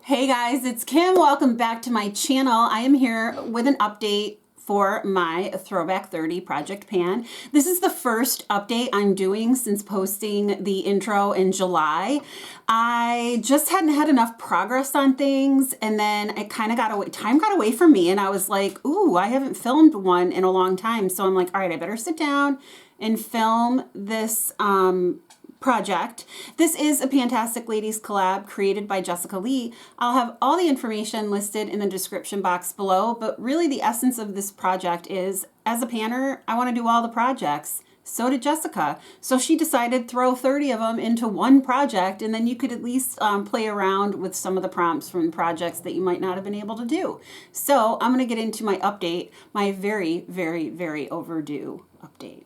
Hey guys, it's Kim. Welcome back to my channel. I am here with an update for my Throwback 30 Project Pan. This is the first update I'm doing since posting the intro in July. I just hadn't had enough progress on things, and then it kind of got away, time got away from me, and I was like, ooh, I haven't filmed one in a long time. So I'm like, all right, I better sit down and film this project. This is a PANtastic Ladies Collab created by Jessica Lee. I'll have all the information listed in the description box below, but really the essence of this project is, as a panner, I want to do all the projects. So did Jessica. So she decided throw 30 of them into one project, and then you could at least play around with some of the prompts from projects that you might not have been able to do. So I'm going to get into my update, my very, very, very overdue update.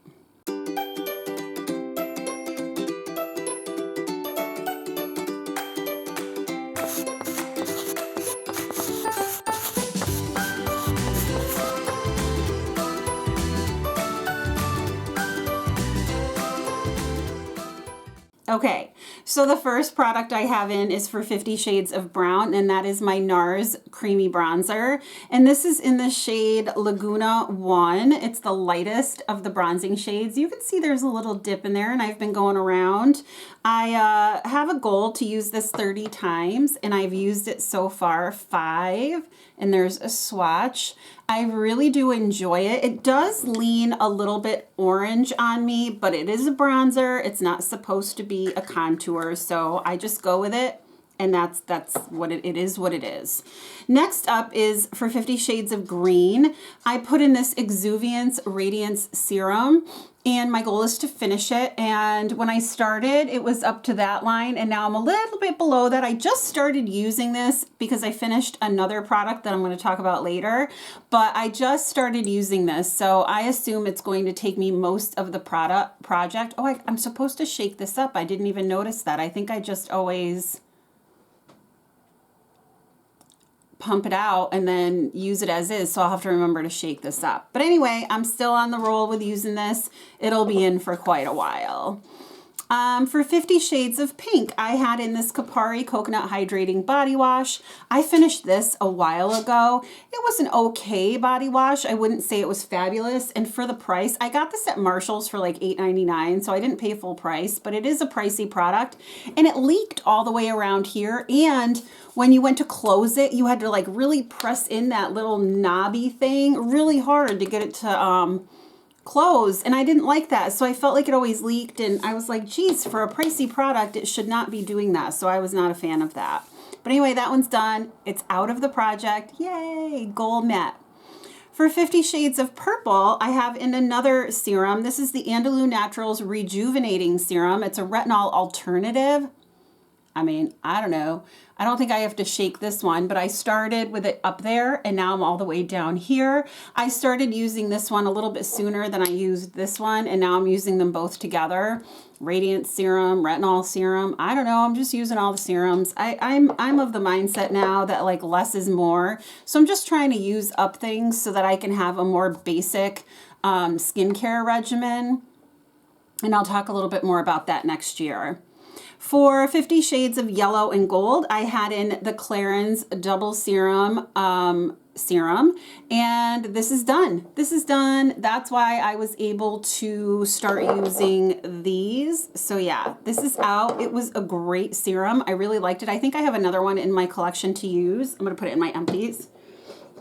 Okay, so the first product I have in is for 50 Shades of Brown, and that is my NARS Creamy Bronzer. And this is in the shade Laguna 1. It's the lightest of the bronzing shades. You can see there's a little dip in there, and I've been going around. I have a goal to use this 30 times, and I've used it so far 5, and there's a swatch. I really do enjoy it. It does lean a little bit orange on me, but it is a bronzer. It's not supposed to be a contour, so I just go with it, and that's what it is what it is. Next up is for 50 Shades of Green. I put in this Exuviance Radiance Serum, and my goal is to finish it. And when I started, it was up to that line, and now I'm a little bit below that. I just started using this because I finished another product that I'm going to talk about later, but I just started using this, so I assume it's going to take me most of the project. Oh, I'm supposed to shake this up. I didn't even notice that. I think I just always pump it out and then use it as is, so I'll have to remember to shake this up. But anyway, I'm still on the roll with using this. It'll be in for quite a while. For 50 Shades of Pink, I had in this Kapari Coconut Hydrating Body Wash. I finished this a while ago. It was an okay body wash. I wouldn't say it was fabulous. And for the price, I got this at Marshall's for like $8.99, so I didn't pay full price, but it is a pricey product. And it leaked all the way around here. And when you went to close it, you had to like really press in that little knobby thing really hard to get it to close, and I didn't like that, so I felt like it always leaked, and I was like, geez, for a pricey product it should not be doing that, so I was not a fan of that. But anyway, that one's done. It's out of the project. Yay, goal met. For 50 Shades of Purple, I have in another serum. This is the Andalou Naturals Rejuvenating Serum. It's a retinol alternative. I mean, I don't know. I don't think I have to shake this one, but I started with it up there, and now I'm all the way down here. I started using this one a little bit sooner than I used this one, and now I'm using them both together. Radiance serum, retinol serum. I don't know. I'm just using all the serums. I'm of the mindset now that like less is more. So I'm just trying to use up things so that I can have a more basic skincare regimen. And I'll talk a little bit more about that next year. For 50 Shades of Yellow and Gold, I had in the Clarins Double Serum, and this is done. This is done. That's why I was able to start using these. So yeah, this is out. It was a great serum. I really liked it. I think I have another one in my collection to use. I'm going to put it in my empties.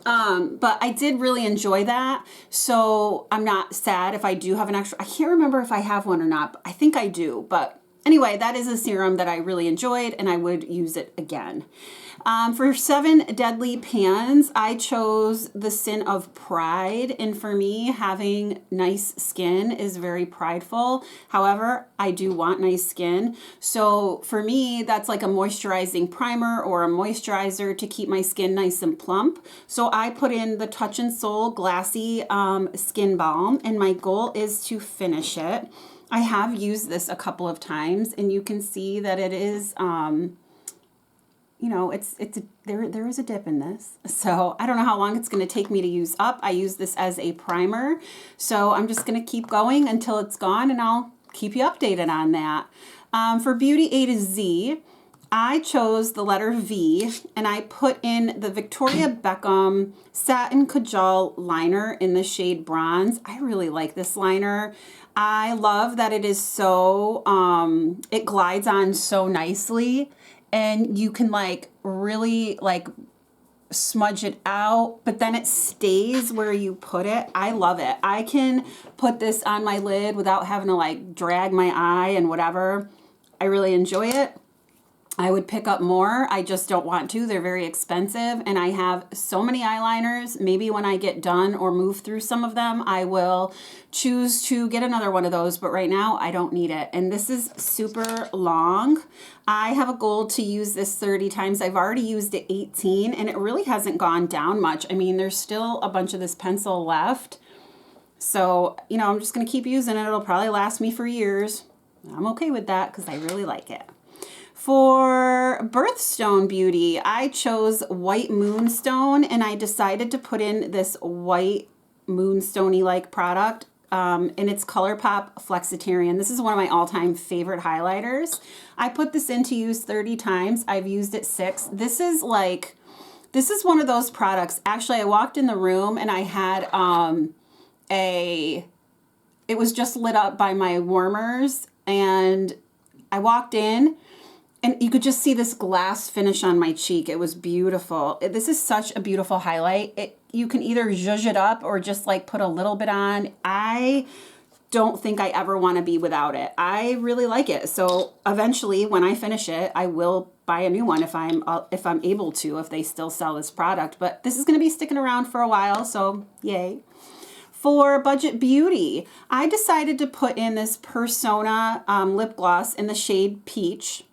But I did really enjoy that, so I'm not sad if I do have an extra. I can't remember if I have one or not, but I think I do, but anyway, that is a serum that I really enjoyed, and I would use it again. For 7 Deadly Pans, I chose the Sin of Pride, and for me, having nice skin is very prideful. However, I do want nice skin, so for me, that's like a moisturizing primer or a moisturizer to keep my skin nice and plump. So I put in the Touch and Soul Glassy Skin Balm, and my goal is to finish it. I have used this a couple of times, and you can see that it is, you know, there is a dip in this. So I don't know how long it's going to take me to use up. I use this as a primer, so I'm just going to keep going until it's gone, and I'll keep you updated on that. For Beauty A to Z, I chose the letter V, and I put in the Victoria Beckham Satin Kajal liner in the shade Bronze. I really like this liner. I love that it is so, it glides on so nicely, and you can like really like smudge it out, but then it stays where you put it. I love it. I can put this on my lid without having to like drag my eye and whatever. I really enjoy it. I would pick up more. I just don't want to. They're very expensive, and I have so many eyeliners. Maybe when I get done or move through some of them, I will choose to get another one of those, but right now I don't need it. And this is super long. I have a goal to use this 30 times. I've already used it 18, and it really hasn't gone down much. I mean, there's still a bunch of this pencil left. So, you know, I'm just going to keep using it. It'll probably last me for years. I'm okay with that because I really like it. For Birthstone Beauty, I chose White Moonstone, and I decided to put in this white moonstone-y-like product, and it's Colourpop Flexitarian. This is one of my all-time favorite highlighters. I put this in to use 30 times. I've used it 6. This is one of those products. Actually, I walked in the room and I had it was just lit up by my warmers, and I walked in, and you could just see this glass finish on my cheek. It was beautiful. This is such a beautiful highlight. You can either zhuzh it up or just like put a little bit on. I don't think I ever want to be without it. I really like it. So eventually when I finish it, I will buy a new one if I'm able to, if they still sell this product. But this is going to be sticking around for a while, so yay. For Budget Beauty, I decided to put in this Persona lip gloss in the shade Peach.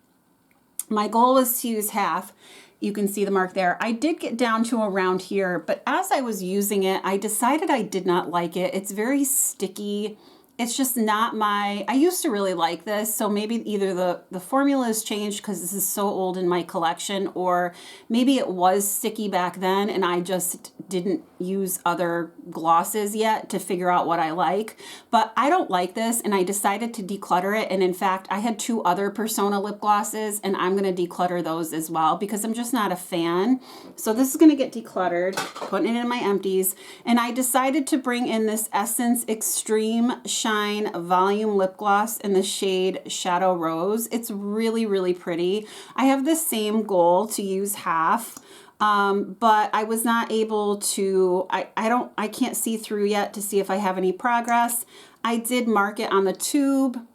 My goal was to use half. You can see the mark there. I did get down to around here, but as I was using it, I decided I did not like it. It's very sticky. It's just not my, I used to really like this, so maybe either the formula has changed because this is so old in my collection, or maybe it was sticky back then and I just didn't use other glosses yet to figure out what I like. But I don't like this, and I decided to declutter it, and in fact I had 2 other Persona lip glosses, and I'm going to declutter those as well because I'm just not a fan. So this is going to get decluttered, putting it in my empties, and I decided to bring in this Essence Extreme Shine Volume Lip Gloss in the shade Shadow Rose. It's really, really pretty. I have the same goal to use half, but I was not able to, I can't see through yet to see if I have any progress. I did mark it on the tube,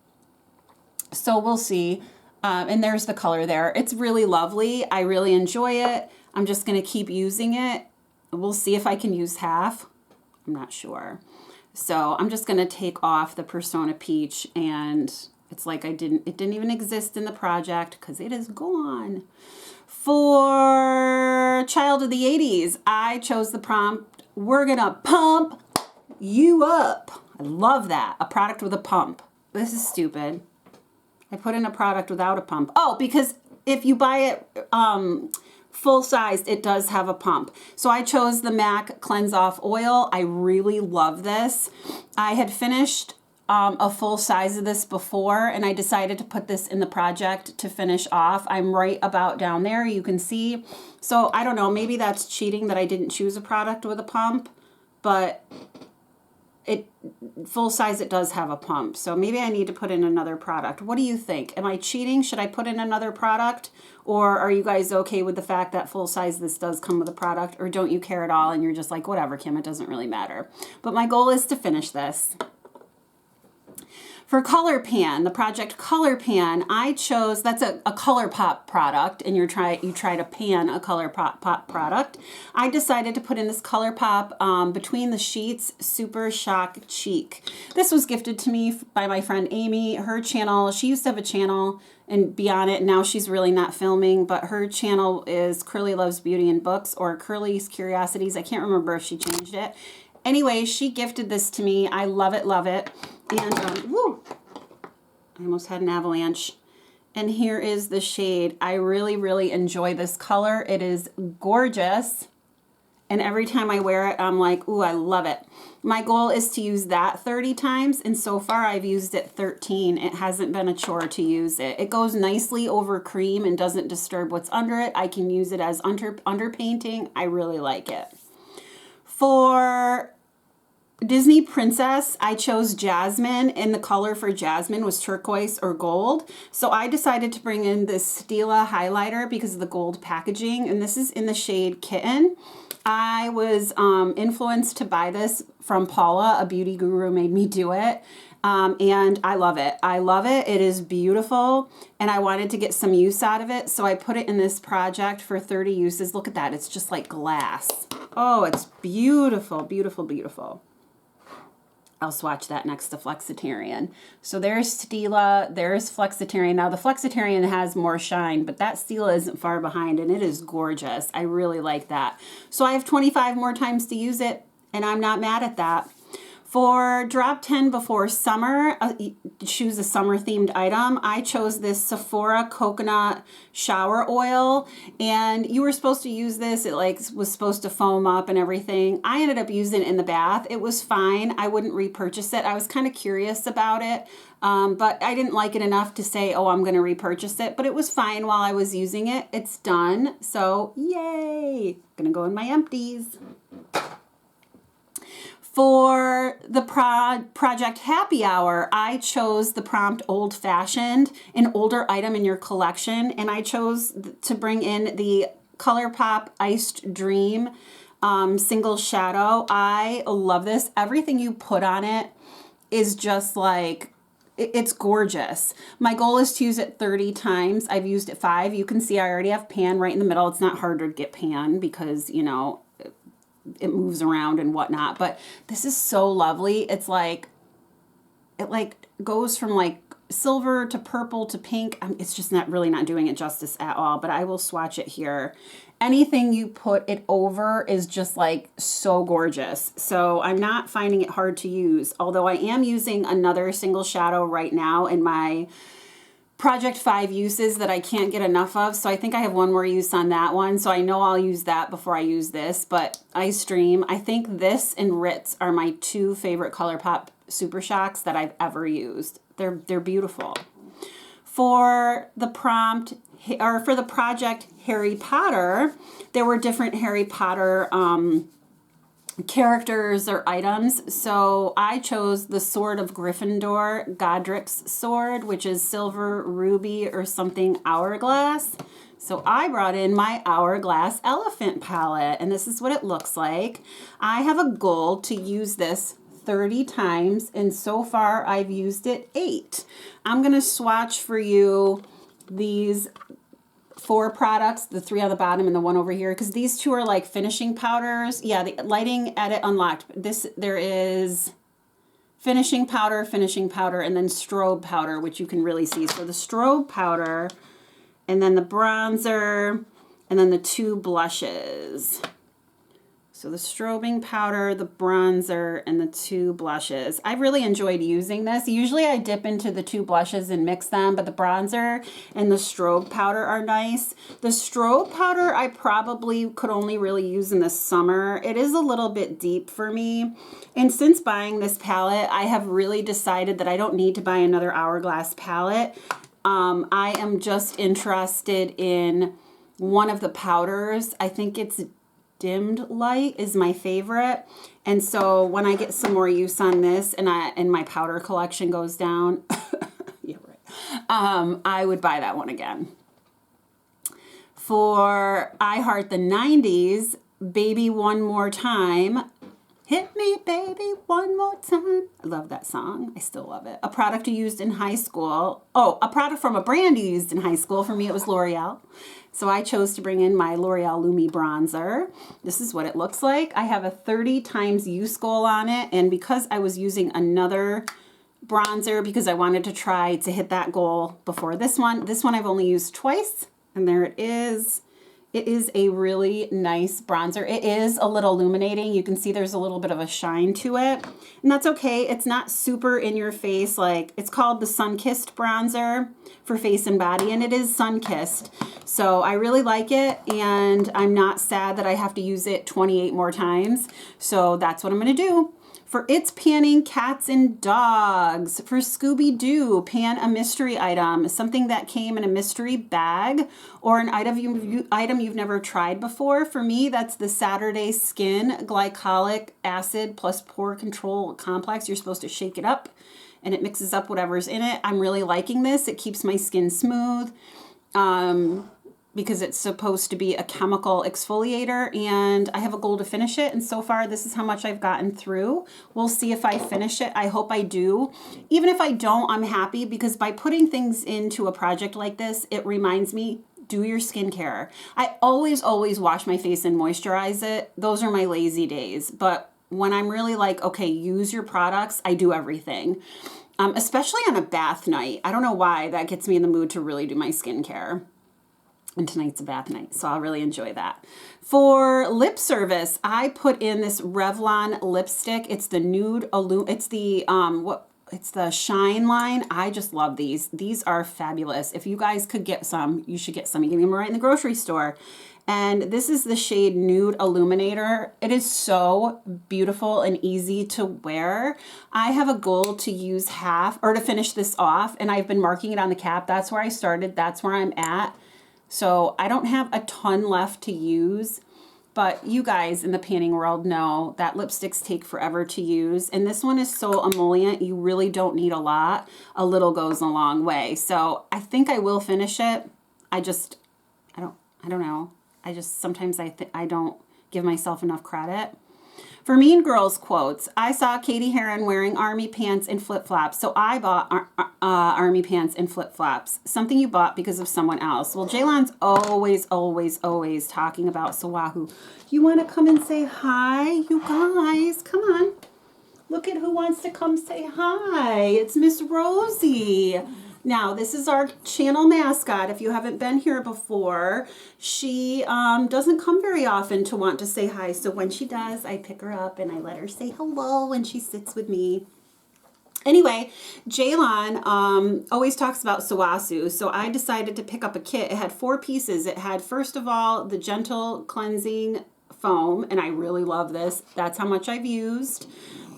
so we'll see. And there's the color there. It's really lovely. I really enjoy it. I'm just going to keep using it. We'll see if I can use half. I'm not sure. So I'm just going to take off the Persona Peach, and it's like it didn't even exist in the project because it is gone. For Child of the 80s, I chose the prompt, we're going to pump you up. I love that. A product with a pump. This is stupid. I put in a product without a pump. Oh, because if you buy it full sized, it does have a pump. So I chose the MAC Cleanse Off Oil. I really love this. I had finished a full size of this before, and I decided to put this in the project to finish off. I'm right about down there, you can see. So I don't know, maybe that's cheating that I didn't choose a product with a pump, but full size it does have a pump. So maybe I need to put in another product. What do you think? Am I cheating? Should I put in another product? Or are you guys okay with the fact that full size this does come with a product? Or don't you care at all and you're just like, whatever, Kim, it doesn't really matter. But my goal is to finish this. For Colourpan, the project Colourpan, I chose, that's a Colourpop product, and you try to pan a Colourpop product. I decided to put in this Colourpop Between the Sheets Super Shock Cheek. This was gifted to me by my friend Amy. Her channel, she used to have a channel and be on it, and now she's really not filming, but her channel is Curly Loves Beauty and Books, or Curly's Curiosities. I can't remember if she changed it. Anyway, she gifted this to me. I love it, love it. And, woo, I almost had an avalanche. And here is the shade. I really, really enjoy this color. It is gorgeous. And every time I wear it, I'm like, ooh, I love it. My goal is to use that 30 times, and so far I've used it 13. It hasn't been a chore to use it. It goes nicely over cream and doesn't disturb what's under it. I can use it as underpainting. I really like it. For Disney Princess, I chose Jasmine, and the color for Jasmine was turquoise or gold. So I decided to bring in this Stila highlighter because of the gold packaging, and this is in the shade Kitten. I was influenced to buy this from Paula, a beauty guru made me do it, and I love it. I love it. It is beautiful, and I wanted to get some use out of it, so I put it in this project for 30 uses. Look at that. It's just like glass. Oh, it's beautiful, beautiful, beautiful. I'll swatch that next to Flexitarian. So there's Stila, there's Flexitarian. Now the Flexitarian has more shine, but that Stila isn't far behind, and it is gorgeous. I really like that. So I have 25 more times to use it, and I'm not mad at that. For drop 10 before summer, choose a summer themed item. I chose this Sephora coconut shower oil, and you were supposed to use this. It like was supposed to foam up and everything. I ended up using it in the bath. It was fine. I wouldn't repurchase it. I was kind of curious about it, but I didn't like it enough to say, oh, I'm going to repurchase it, but it was fine while I was using it. It's done. So yay. Gonna go in my empties. For the project happy hour, I chose the prompt Old Fashioned, an older item in your collection, and I chose to bring in the Colourpop Iced Dream single shadow. I love this. Everything you put on it is just like, it's gorgeous. My goal is to use it 30 times. I've used it 5. You can see I already have pan right in the middle. It's not hard to get pan because, you know, it moves around and whatnot, but this is so lovely. It's like, it like goes from like silver to purple to pink. It's just not really not doing it justice at all, but I will swatch it here. Anything you put it over is just like so gorgeous. So I'm not finding it hard to use, although I am using another single shadow right now in my Project 5 uses that I can't get enough of. So I think I have one more use on that one. So I know I'll use that before I use this. But Ice Dream, I think this and Ritz are my 2 favorite Colourpop Super Shocks that I've ever used. They're beautiful. For the prompt, or for the project Harry Potter, there were different Harry Potter characters or items. So I chose the Sword of Gryffindor, Godric's sword, which is silver, ruby, or something hourglass. So I brought in my hourglass elephant palette, and this is what it looks like. I have a goal to use this 30 times, and so far I've used it 8. I'm going to swatch for you these 4 products, the 3 on the bottom and the 1 over here, because these 2 are like finishing powders. Yeah, the lighting edit unlocked. There is finishing powder, and then strobe powder, which you can really see. So the strobe powder, and then the bronzer, and then the 2 blushes. So the strobing powder, the bronzer, and the 2 blushes. I really enjoyed using this. Usually I dip into the 2 blushes and mix them, but the bronzer and the strobe powder are nice. The strobe powder I probably could only really use in the summer. It is a little bit deep for me. And since buying this palette, I have really decided that I don't need to buy another Hourglass palette. I am just interested in one of the powders. I think it's Dimmed Light is my favorite, and so when I get some more use on this and my powder collection goes down, yeah, right, I would buy that one again. For I Heart the 90s, Baby One More Time. Hit me, baby, one more time. I love that song. I still love it. A product you used in high school. Oh, a product from a brand you used in high school. For me, it was L'Oreal. So I chose to bring in my L'Oreal Lumi Bronzer. This is what it looks like. I have a 30 times use goal on it. And because I was using another bronzer because I wanted to try to hit that goal before this one I've only used twice. And there it is. It is a really nice bronzer. It is a little illuminating. You can see there's a little bit of a shine to it. And that's okay. It's not super in your face. Like, it's called the Sun-Kissed bronzer for face and body, and it is sun-kissed. So I really like it, and I'm not sad that I have to use it 28 more times. So that's what I'm going to do. For It's Panning Cats and Dogs. For Scooby-Doo, pan a mystery item, something that came in a mystery bag or an item you've never tried before. For me, that's the Saturday Skin Glycolic Acid plus Pore Control Complex. You're supposed to shake it up and it mixes up whatever's in it. I'm really liking this. It keeps my skin smooth. Because it's supposed to be a chemical exfoliator, and I have a goal to finish it, and so far this is how much I've gotten through. We'll see if I finish it. I hope I do. Even if I don't, I'm happy, because by putting things into a project like this, it reminds me, do your skincare. I always wash my face and moisturize it. Those are my lazy days, but when I'm really like, okay, use your products, I do everything. Especially on a bath night. I don't know why, that gets me in the mood to really do my skincare. And tonight's a bath night, so I'll really enjoy that. For lip service, I put in this Revlon lipstick. It's the nude, it's the Shine line. I just love these. These are fabulous. If you guys could get some, you should get some. You can get them right in the grocery store. And this is the shade Nude Illuminator. It is so beautiful and easy to wear. I have a goal to use half, or to finish this off, and I've been marking it on the cap. That's where I started. That's where I'm at. So I don't have a ton left to use, but you guys in the panning world know that lipsticks take forever to use. And this one is so emollient, you really don't need a lot. A little goes a long way. So I think I will finish it. I don't know. Sometimes I don't give myself enough credit. For Mean Girls quotes, I saw Katie Heron wearing army pants and flip-flops, so I bought army pants and flip-flops. Something you bought because of someone else. Well, Jaylon's always talking about Sawahu. You want to come and say hi? You guys, come on. Look at who wants to come say hi. It's Miss Rosie. Now, this is our channel mascot. If you haven't been here before, she doesn't come very often to want to say hi. So when she does, I pick her up and I let her say hello and she sits with me. Anyway, Jaylon always talks about Sawasu, so I decided to pick up a kit. It had 4 pieces. It had, first of all, the gentle cleansing foam, and I really love this. That's how much I've used.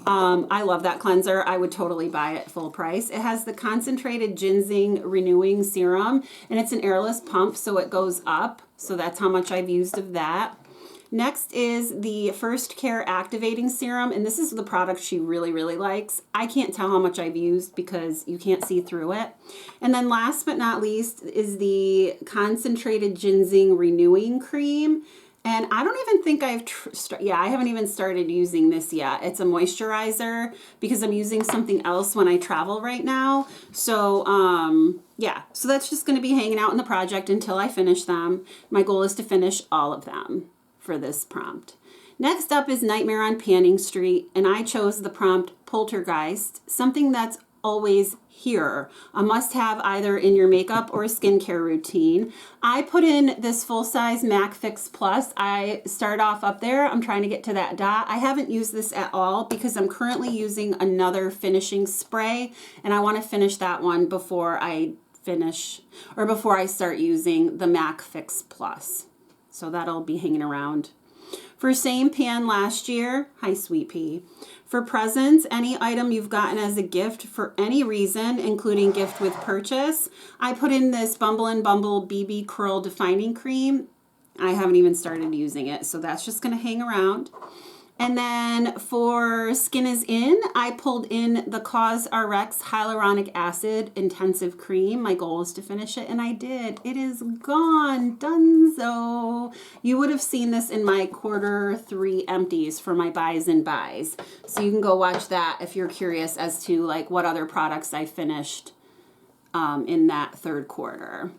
I love that cleanser. I would totally buy it full price. It has the concentrated ginseng renewing serum, and it's an airless pump, so it goes up. So that's how much I've used of that. Next is the First Care Activating Serum, and this is the product she really likes. I can't tell how much I've used because you can't see through it. And then last but not least is the Concentrated Ginseng Renewing Cream. And I don't even think I haven't even started using this yet. It's a moisturizer because I'm using something else when I travel right now. So, yeah, so that's just going to be hanging out in the project until I finish them. My goal is to finish all of them for this prompt. Next up is Nightmare on Panning Street, and I chose the prompt Poltergeist, something that's always here, a must-have either in your makeup or skincare routine. I put in this full-size MAC Fix Plus. I start off up there. I'm trying to get to that dot. I haven't used this at all because I'm currently using another finishing spray, and I want to finish that one before I start using the MAC Fix Plus. So that'll be hanging around. For same pan last year, hi Sweet Pea. For presents, any item you've gotten as a gift for any reason, including gift with purchase, I put in this Bumble & Bumble BB Curl Defining Cream. I haven't even started using it, so that's just going to hang around. And then for Skin is In, I pulled in the Cause RX Hyaluronic Acid Intensive Cream. My goal is to finish it, and I did. It is gone. Dunzo. You would have seen this in my Q3 empties for my buys and buys. So you can go watch that if you're curious as to like what other products I finished in that Q3.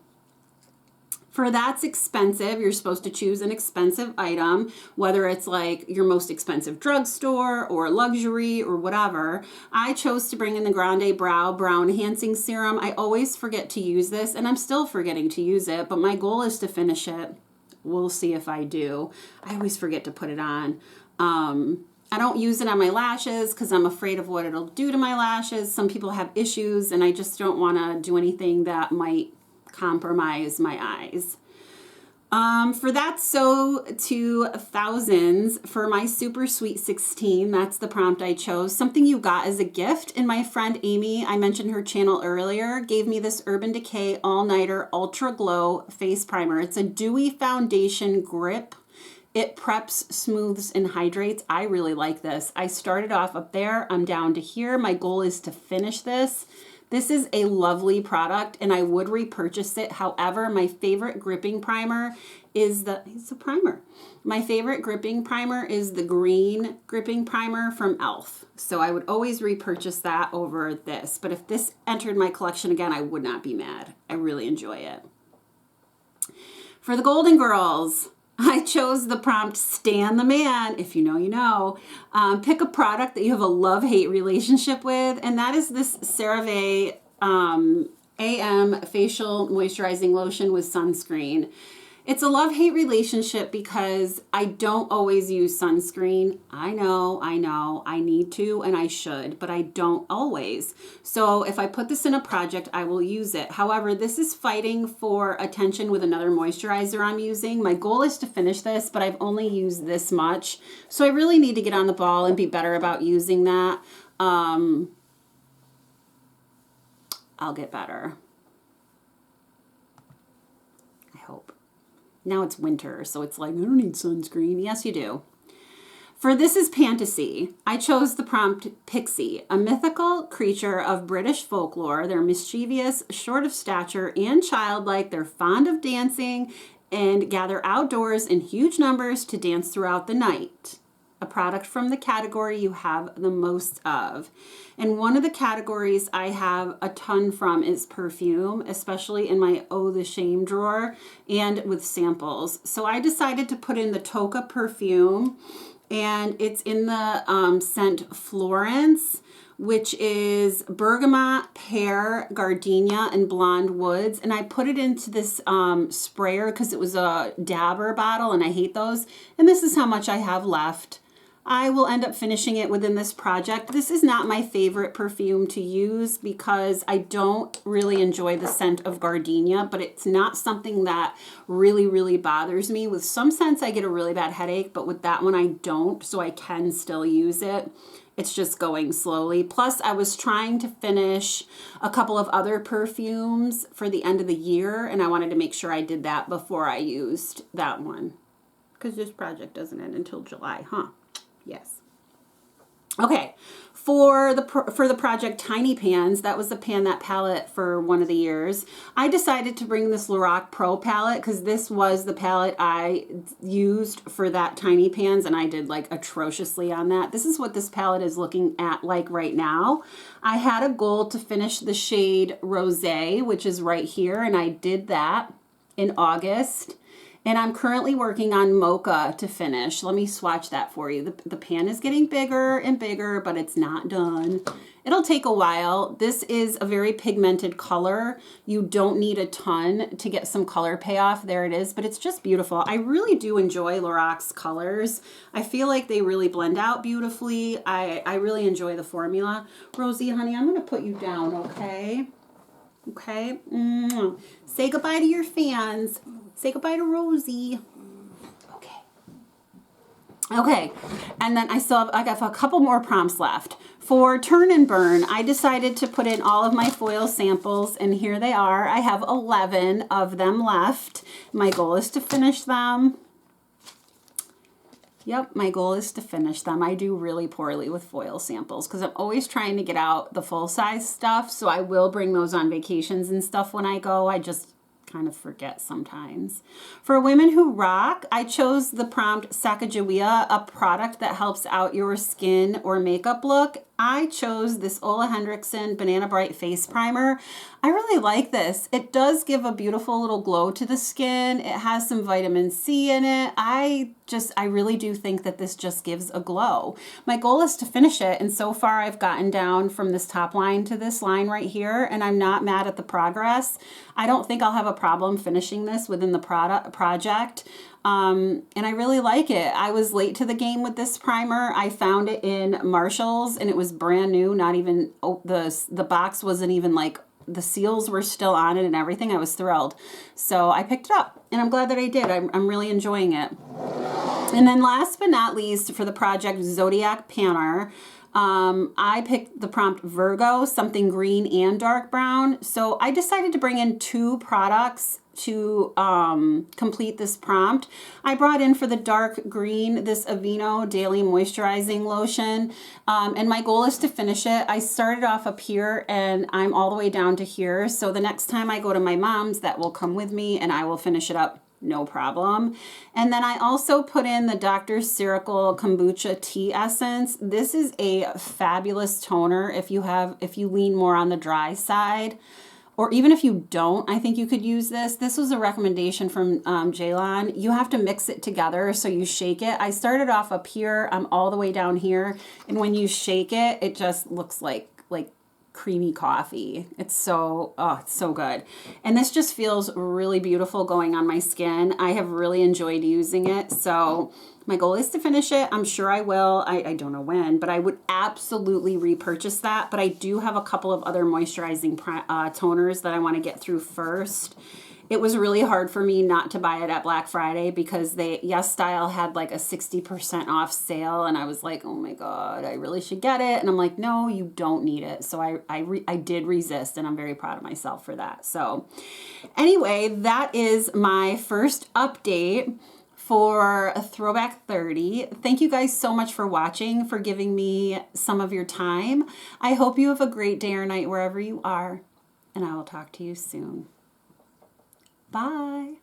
For That's Expensive, you're supposed to choose an expensive item, whether it's like your most expensive drugstore or luxury or whatever. I chose to bring in the Grande Brow Enhancing Serum. I always forget to use this, and I'm still forgetting to use it, but my goal is to finish it. We'll see if I do. I always forget to put it on. I don't use it on my lashes because I'm afraid of what it'll do to my lashes. Some people have issues and I just don't want to do anything that might compromise my eyes. For that So to Thousands, for my Super Sweet 16, that's the prompt I chose. Something you got as a gift. And my friend Amy, I mentioned her channel earlier, gave me this Urban Decay All Nighter Ultra Glow Face Primer. It's a dewy foundation grip. It preps, smooths, and hydrates. I really like this. I started off up there. I'm down to here. My goal is to finish this. This is a lovely product and I would repurchase it. However, my favorite gripping primer is it's a primer. My favorite gripping primer is the green gripping primer from e.l.f. So I would always repurchase that over this. But if this entered my collection again, I would not be mad. I really enjoy it. For the Golden Girls, I chose the prompt, Stan the Man. If you know, you know. Pick a product that you have a love-hate relationship with, and that is this CeraVe AM Facial Moisturizing Lotion with Sunscreen. It's a love-hate relationship because I don't always use sunscreen. I know, I need to and I should, but I don't always. So if I put this in a project, I will use it. However, this is fighting for attention with another moisturizer I'm using. My goal is to finish this, but I've only used this much. So I really need to get on the ball and be better about using that. I'll get better. I hope. Now it's winter, so it's like, I don't need sunscreen. Yes, you do. For This Is Fantasy, I chose the prompt Pixie, a mythical creature of British folklore. They're mischievous, short of stature, and childlike. They're fond of dancing and gather outdoors in huge numbers to dance throughout the night. A product from the category you have the most of. And one of the categories I have a ton from is perfume, especially in my Oh the Shame drawer and with samples. So I decided to put in the Toca perfume, and it's in the scent Florence, which is bergamot, pear, gardenia, and blonde woods. And I put it into this sprayer because it was a dabber bottle and I hate those. And this is how much I have left. I will end up finishing it within this project. This is not my favorite perfume to use because I don't really enjoy the scent of gardenia, but it's not something that really, really bothers me. With some scents, I get a really bad headache, but with that one, I don't, so I can still use it. It's just going slowly. Plus, I was trying to finish a couple of other perfumes for the end of the year, and I wanted to make sure I did that before I used that one. Because this project doesn't end until July, huh? Yes. Okay, for the project Tiny Pans, that was the That palette for one of the years. I decided to bring this Lorac Pro palette because this was the palette I used for that Tiny Pans, and I did like atrociously on that. This is what this palette is looking at like right now. I had a goal to finish the shade Rosé, which is right here, and I did that in August. And I'm currently working on Mocha to finish. Let me swatch that for you. The pan is getting bigger and bigger, but it's not done. It'll take a while. This is a very pigmented color. You don't need a ton to get some color payoff. There it is, but it's just beautiful. I really do enjoy Lorac's colors. I feel like they really blend out beautifully. I really enjoy the formula. Rosie, honey, I'm gonna put you down, okay? Okay? Say goodbye to your fans. Say goodbye to Rosie. Okay. Okay. And then I got a couple more prompts left. For Turn and Burn, I decided to put in all of my foil samples, and here they are. I have 11 of them left. My goal is to finish them. Yep, my goal is to finish them. I do really poorly with foil samples because I'm always trying to get out the full-size stuff, so I will bring those on vacations and stuff when I go. I just kind of forget sometimes. For Women Who Rock, I chose the prompt Sacagawea, a product that helps out your skin or makeup look. I chose this Ole Henriksen Banana Bright Face Primer. I really like this. It does give a beautiful little glow to the skin. It has some vitamin C in it. I really do think that this just gives a glow. My goal is to finish it, and so far I've gotten down from this top line to this line right here, and I'm not mad at the progress. I don't think I'll have a problem finishing this within the project. and I really like it. I was late to the game with this primer. I found it in Marshall's and it was brand new. Not even, the box wasn't even like, the seals were still on it and everything. I was thrilled. So I picked it up and I'm glad that I did. I'm really enjoying it. And then last but not least, for the project Zodiac Panner, I picked the prompt Virgo, something green and dark brown. So I decided to bring in 2 products to complete this prompt. I brought in for the dark green this Avene Daily Moisturizing Lotion, and my goal is to finish it. I started off up here and I'm all the way down to here. So the next time I go to my mom's, that will come with me and I will finish it up. No problem. And then I also put in the Dr. Ciracle Kombucha Tea Essence. This is a fabulous toner if you lean more on the dry side, or even if you don't, I think you could use this. This was a recommendation from Jaylon. You have to mix it together, so you shake it. I started off up here, I'm all the way down here, and when you shake it, it just looks like creamy coffee. It's so good. And this just feels really beautiful going on my skin. I have really enjoyed using it. So my goal is to finish it. I'm sure I will. I don't know when, but I would absolutely repurchase that. But I do have a couple of other moisturizing toners that I want to get through first. It was really hard for me not to buy it at Black Friday because Yes Style had like a 60% off sale, and I was like, oh my God, I really should get it. And I'm like, no, you don't need it. So I did resist, and I'm very proud of myself for that. So anyway, that is my first update for a Throwback 30. Thank you guys so much for watching, for giving me some of your time. I hope you have a great day or night wherever you are, and I will talk to you soon. Bye.